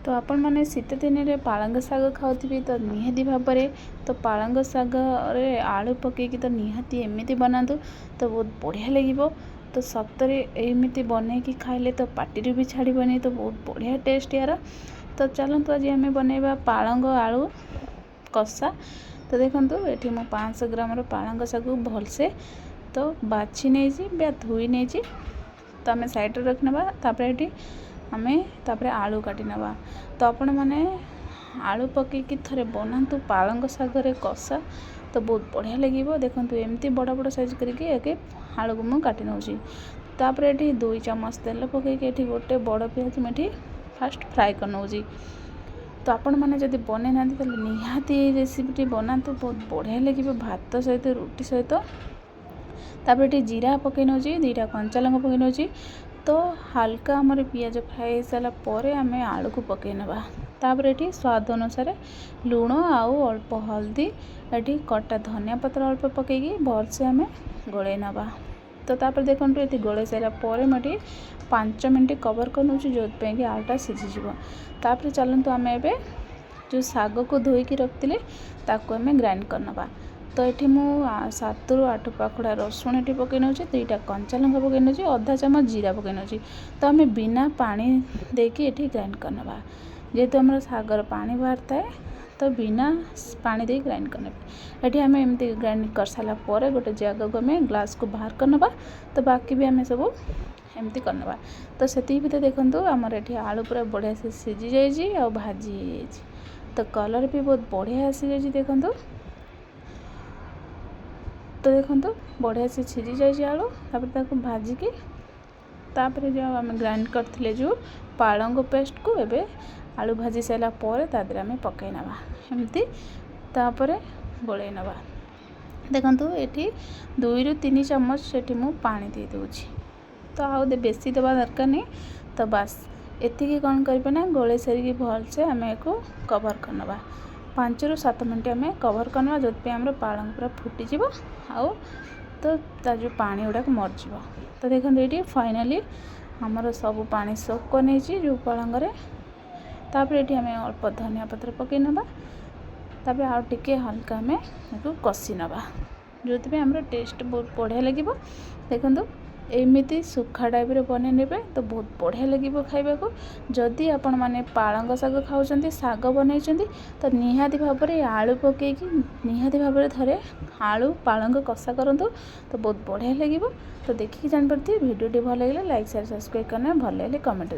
तो आपण मैंने शीत दिन में पालंग शाग खाऊे तो निहाती भाव तो पालंग शाग आलू पकईकि तो निहाती एमती बनातु तो बहुत बढ़िया लगे। तो सतरे एमती बन कि खाइले तो पार्टी भी छाड़बनी। तो बहुत बढ़िया टेस्ट यार। तो चलतु आज आम बनवा पालंग आलू कषा। तो देखो ये मु 500 ग्राम पालंग शाग भलसे तो बाछि नहीं धोई नहीं तो आम साइड रखना। तापर आमे तापर आलू काटी नवा। तो आपण मैंने आलू पकईकि थरे बनातु पालंग शागरे कषा तो बहुत बढ़िया लगे। देखो एमती बड़ बड़ साइज करके आगे आलू को मुझे काटी नौची। तापर ये 2 चम्मच तेल पकईकि गोटे बड़ पियाज मुझे फास्ट फ्राए कर नौची। तो आपण मैंने जब बने ना तो निहाती रेसिपी बनातु बहुत बढ़िया लगे भात सहित रुटी सहित। तापर ये जीरा पकई नौची 2टा कंचा लंका पकई नौची। तो हल्का आमर पियाज फ्राए हो सारा पर आम आलू को पकई नवा। तापर ये स्वाद अनुसार लुण आउ अल्प हल्दी ये कटा धनिया पत्र अल्प पकईकि भलसे आम गोले नवा। तो तापर देखो ये गोले सारा पर मुझे 5 मिनट कवर कर नौची जो कि आलूटा सीझीज। तापर चलतु आम ए जो शाग को धोईकी रखते ताको आम ग्राइंड करनवा। तो ये मु 7 ରୁ 8 पाखुड़ा रसुण ये पकई नौची 2टा कंचा लंका पकई नौची अधा चामच जीरा पकई नौची। तो आम बिना पानी देकी ये ग्राइंड करनवा। जेहेतु आम शागर पानी बाहर थाए तो बिना पानी दे ग्राइंड करने ये आम एमती ग्राइंड कर सारा पर गोटे जगह को आम ग्लास को बाहर करनवा। तो बाकी भी आम सब एमती करनवा। तो से भीतर देखो आमर ये आलू पूरा बढ़िया से सीझी जाइए और भाजी जाइए। तो कलर भी बहुत बढ़िया आसी जाइए देखो। तो देखो बढ़िया से सीझी जाइए आलू। तापर भाजिकी तापर जो आम ग्राइंड करथिले जो पालंग पेस्ट को एबे आलू भाजी सारा पर तादर आम पकई नवा एमती। तापर गोले नवा। देखो ये 2 ରୁ 3 चम्मच से मु पानी दे दूची। तो आउ बेसी देवा दरकार नहीं। तो बस एतिकी कौन करें ना गोले सारिकी भलसे आम को कवर करनवा। 5 ରୁ 7 मिनट आम कवर करना जो आम पालंग पूरा फुटीज आउ तो जो पानी गुड़ाक मरज। तो देखो ये फाइनाली आमर सब पानी सोक कर नहीं जो पालंगरे। तापर ये आम अल्प धनिया पत्र पकई नवा। तापर आउ टिके हल्का आम कषि नवा जो आम टेस्ट बहुत बढ़िया लगे। देखो एमती सुखा टाइप बने नेबे तो बहुत बढ़िया लगे खाइबा को। जदि आपण माने पालंग शाग खाउछंती शाग बनै तो निहाती भाव में आलू पकईकि निहाती भाव में थरे आलू पालंग कषा करंतु तो बहुत बढ़िया लगे। तो देखिए जान पारती वीडियो भल लगे लाइक शेयर सब्सक्राइब करना भल लगे कमेंट।